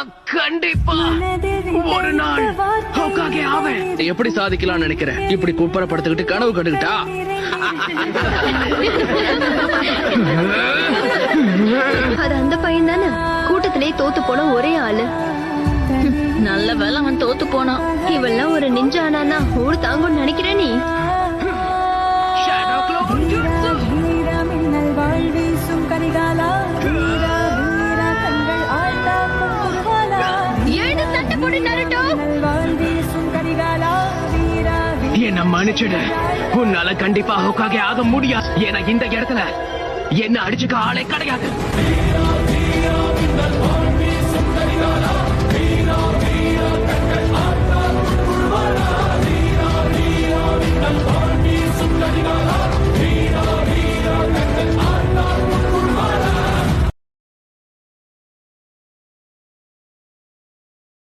நான் கண்டிப்பா ஒரு நாள் ஹோக்காகே ஆவேன். எப்படி சாதிக்கலாம்னு நினைக்கிறேன்? இப்படி குப்பரப்படுத்திக்கிட்டு கனவு கண்டுகிட்டா? அது அந்த பையன் தானே கூட்டத்திலே தோத்து போன ஒரே ஆளு. நல்ல வேலை அவன் தோத்து போனான். இவெல்லாம் ஒரு நிஞ்சா ஆனானா ஊர் தாங்கும்னு நினைக்கிற நீ? Shadow Clone Jutsu. ஏழு சட்டை போடு நருட்டோ. என்ன மன்னிச்சிடு. உன்னால கண்டிப்பா ஹோக்காகே ஆக முடியாது. ஏன்னா இந்த இடத்துல என்ன அடிச்சுக்க ஆளே கிடையாது.